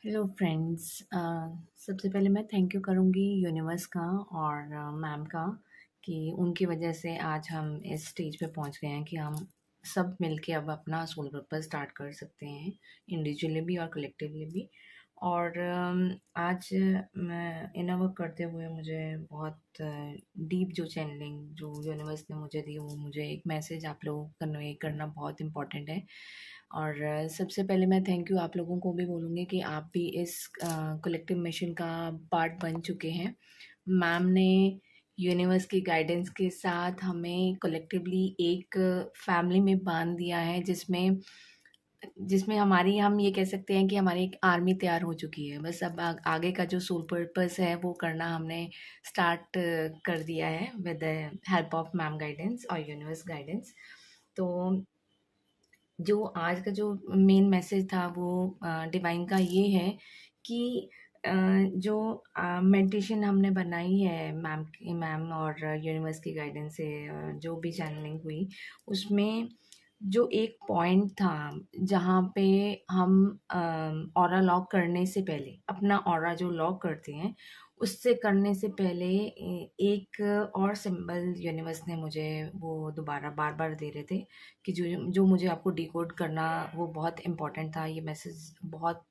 Hello friends. सबसे पहले मैं थैंक यू करूँगी यूनिवर्स का और मैम का कि उनकी वजह से आज हम इस स्टेज पे पहुँच गए हैं कि हम सब मिलके अब अपना सोल पर्पस स्टार्ट कर सकते हैं, इंडिविजुअली भी और कलेक्टिवली भी। और आज मैं इनर वर्क करते हुए मुझे बहुत डीप जो चैनलिंग जो यूनिवर्स ने मुझे दी, वो मुझे एक मैसेज आप लोगों को कन्वे करना बहुत इम्पोर्टेंट है। और सबसे पहले मैं थैंक यू आप लोगों को भी बोलूँगी कि आप भी इस कलेक्टिव मिशन का पार्ट बन चुके हैं। मैम ने यूनिवर्स की गाइडेंस के साथ हमें कलेक्टिवली एक फैमिली में बांध दिया है, जिसमें जिसमें हमारी, हम ये कह सकते हैं कि हमारी एक आर्मी तैयार हो चुकी है। बस अब आगे का जो सोल पर्पस है वो करना हमने स्टार्ट कर दिया है with the help of ma'am guidance और यूनिवर्स गाइडेंस। तो जो आज का जो मेन मैसेज था वो डिवाइन का ये है कि जो मेडिटेशन हमने बनाई है मैम और यूनिवर्स की गाइडेंस से, जो भी चैनलिंग हुई उसमें जो एक पॉइंट था जहाँ पे हम ऑरा लॉक करने से पहले, अपना ऑरा जो लॉक करते हैं उससे करने से पहले एक और सिंबल यूनिवर्स ने मुझे वो दोबारा बार बार दे रहे थे कि जो जो मुझे आपको डिकोड करना वो बहुत इम्पोर्टेंट था। ये मैसेज बहुत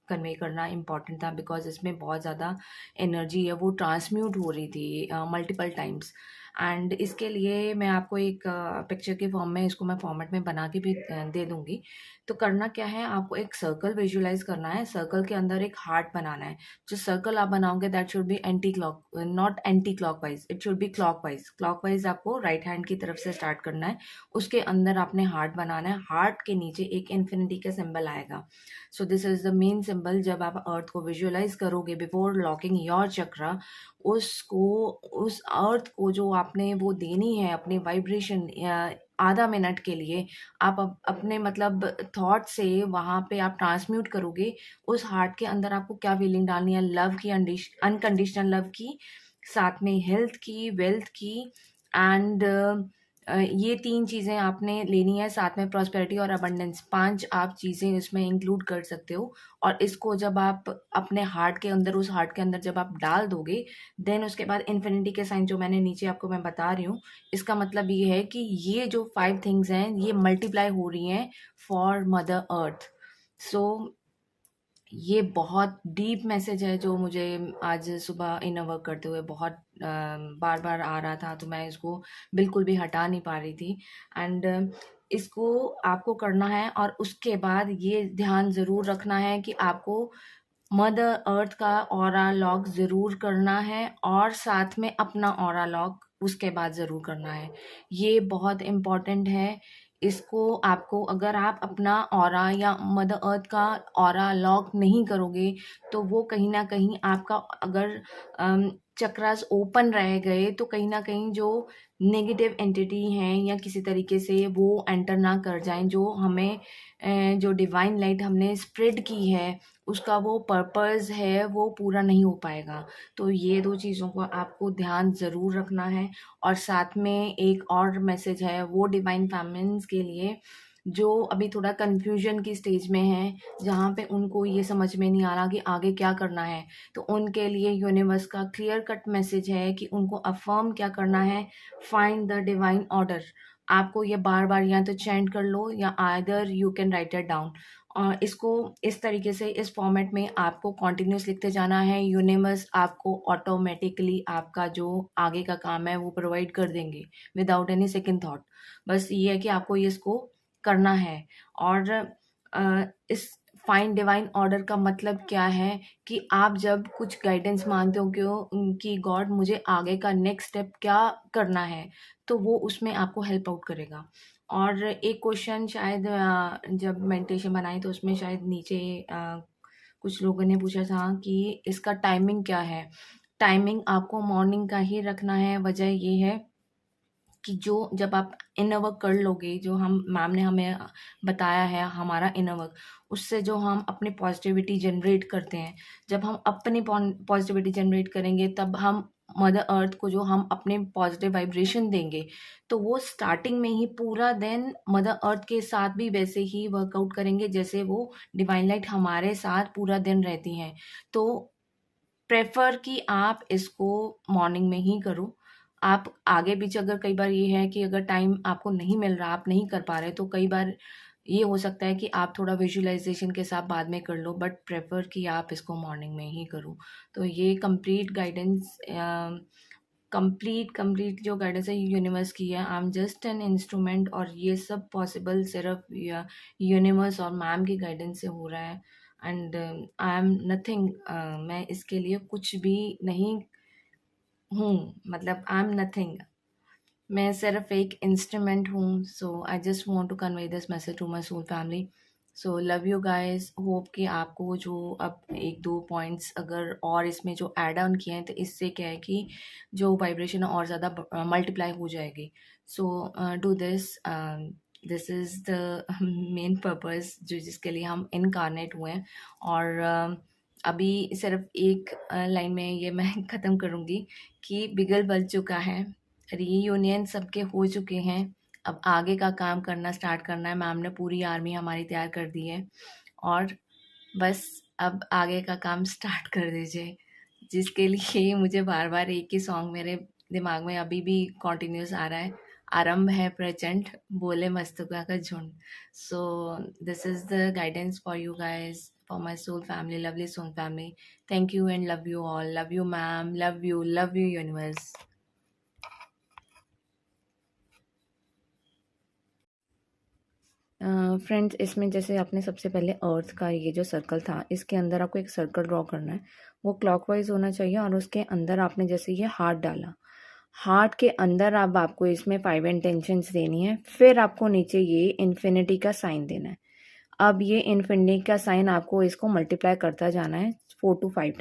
कन्वे करना इम्पोर्टेंट था बिकॉज इसमें बहुत ज़्यादा एनर्जी है, वो ट्रांसम्यूट हो रही थी मल्टीपल टाइम्स। एंड इसके लिए मैं आपको एक पिक्चर के फॉर्म में, इसको मैं फॉर्मेट में बना के भी दे दूंगी। तो करना क्या है, आपको एक सर्कल विजुलाइज करना है, सर्कल के अंदर एक हार्ट बनाना है। जो सर्कल आप बनाओगे that should be anti clock, not anti clockwise, it should be clockwise. Clockwise आपको राइट हैंड की तरफ से स्टार्ट करना है। उसके अंदर आपने हार्ट बनाना है, हार्ट के नीचे एक इन्फिनिटी का सिंबल आएगा। सो this is the main symbol. जब आप अर्थ को विजुअलाइज करोगे बिफोर लॉकिंग योर चक्रा, उसको, उस अर्थ को जो आपने वो देनी है अपनी वाइब्रेशन, आधा मिनट के लिए आप अपने मतलब थॉट से वहाँ पे आप ट्रांसम्यूट करोगे। उस हार्ट के अंदर आपको क्या फीलिंग डालनी है, लव की, अनकंडीशनल लव की, साथ में हेल्थ की, वेल्थ की, एंड ये 3 चीज़ें आपने लेनी है, साथ में प्रॉस्पेरिटी और अबंडेंस, 5 आप चीज़ें इसमें इंक्लूड कर सकते हो। और इसको जब आप अपने हार्ट के अंदर, उस हार्ट के अंदर जब आप डाल दोगे, देन उसके बाद इन्फिनिटी के साइन जो मैंने नीचे आपको मैं बता रही हूँ, इसका मतलब ये है कि ये जो 5 थिंग्स हैं ये मल्टीप्लाई हो रही हैं फॉर मदर अर्थ। सो ये बहुत डीप मैसेज है जो मुझे आज सुबह इनर वर्क करते हुए बहुत बार बार आ रहा था, तो मैं इसको बिल्कुल भी हटा नहीं पा रही थी। एंड इसको आपको करना है और उसके बाद ये ध्यान ज़रूर रखना है कि आपको मदर अर्थ का ऑरा लॉक ज़रूर करना है और साथ में अपना ऑरा लॉक उसके बाद ज़रूर करना है। ये बहुत इम्पॉर्टेंट है। इसको आपको, अगर आप अपना ऑरा या मदर अर्थ का ऑरा लॉक नहीं करोगे तो वो कहीं ना कहीं आपका, अगर चक्रास ओपन रह गए तो कहीं ना कहीं जो नेगेटिव एंटिटी हैं या किसी तरीके से वो एंटर ना कर जाएं, जो हमें जो डिवाइन लाइट हमने स्प्रेड की है उसका वो पर्पस है वो पूरा नहीं हो पाएगा। तो ये 2 चीज़ों को आपको ध्यान ज़रूर रखना है। और साथ में एक और मैसेज है वो डिवाइन फेमिनिन्स के लिए जो अभी थोड़ा कन्फ्यूजन की स्टेज में है, जहाँ पे उनको ये समझ में नहीं आ रहा कि आगे क्या करना है। तो उनके लिए यूनिवर्स का क्लियर कट मैसेज है कि उनको अफर्म क्या करना है, फाइंड द डिवाइन ऑर्डर। आपको ये बार बार या तो चैंट कर लो या either you can write it down. और इसको इस तरीके से, इस फॉर्मेट में आपको कॉन्टिन्यूस लिखते जाना है। यूनिवर्स आपको ऑटोमेटिकली आपका जो आगे का काम है वो प्रोवाइड कर देंगे विदाउट एनी सेकंड थॉट। बस ये है कि आपको ये इसको करना है। और इस फाइन डिवाइन ऑर्डर का मतलब क्या है कि आप जब कुछ गाइडेंस मांगते हो कि गॉड मुझे आगे का नेक्स्ट स्टेप क्या करना है, तो वो उसमें आपको हेल्प आउट करेगा। और एक क्वेश्चन शायद जब मेडिटेशन बनाई तो उसमें शायद नीचे कुछ लोगों ने पूछा था कि इसका टाइमिंग क्या है। टाइमिंग आपको मॉर्निंग का ही रखना है। वजह ये है कि जो जब आप इनर वर्क कर लोगे, जो हम मैम ने हमें बताया है हमारा इनर वर्क, उससे जो हम अपनी पॉजिटिविटी जनरेट करते हैं, जब हम अपनी पॉजिटिविटी जनरेट करेंगे तब हम मदर अर्थ को जो हम अपने पॉजिटिव वाइब्रेशन देंगे, तो वो स्टार्टिंग में ही पूरा दिन मदर अर्थ के साथ भी वैसे ही वर्कआउट करेंगे जैसे वो डिवाइन लाइट हमारे साथ पूरा दिन रहती हैं। तो प्रेफर कि आप इसको मॉर्निंग में ही करो। आप आगे पीछे अगर कई बार ये है कि अगर टाइम आपको नहीं मिल रहा, आप नहीं कर पा रहे, तो कई बार ये हो सकता है कि आप थोड़ा विजुअलाइजेशन के साथ बाद में कर लो, बट प्रेफर कि आप इसको मॉर्निंग में ही करो। तो ये कंप्लीट गाइडेंस, कंप्लीट जो गाइडेंस है यूनिवर्स की है। I am just an instrument, और ये सब पॉसिबल सिर्फ यूनिवर्स और मैम की गाइडेंस से हो रहा है। एंड आई एम नथिंग, मैं इसके लिए कुछ भी नहीं हूँ, मतलब आई एम नथिंग, मैं सिर्फ एक इंस्ट्रूमेंट हूँ। So I just want to convey this message to my soul family. So love you guys, hope कि आपको जो अब एक दो पॉइंट्स अगर और इसमें जो ऐड ऑन किए हैं, तो इससे क्या है कि जो वाइब्रेशन है और ज़्यादा मल्टीप्लाई हो जाएगी। So do this, this is the main purpose जो जिसके लिए हम इनकारनेट हुए हैं। और अभी सिर्फ एक लाइन में ये मैं ख़त्म करूँगी कि बिगल बज चुका है, रीयूनियन सबके हो चुके हैं, अब आगे का काम करना स्टार्ट करना है। मैम ने पूरी आर्मी हमारी तैयार कर दी है, और बस अब आगे का काम स्टार्ट कर दीजिए। जिसके लिए मुझे बार बार एक ही सॉन्ग मेरे दिमाग में अभी भी कॉन्टिन्यूस आ रहा है, आरंभ है प्रचंड, बोले मस्तका का झुंड। So this is the guidance for you guys, for my soul family, lovely soul family. Thank you and love you all, love you ma'am, love you universe. Friends, इसमें जैसे आपने सबसे पहले अर्थ का ये जो सर्कल था, इसके अंदर आपको एक सर्कल ड्रॉ करना है, वो क्लॉकवाइज होना चाहिए, और उसके अंदर आपने जैसे ये हार्ट डाला, हार्ट के अंदर अब आपको इसमें 5 इंटेंशंस देनी है। फिर आपको नीचे ये इन्फिनिटी का साइन देना है। अब ये इन्फिनिटी का साइन आपको इसको मल्टीप्लाई करता जाना है 4 to 5 टाइम।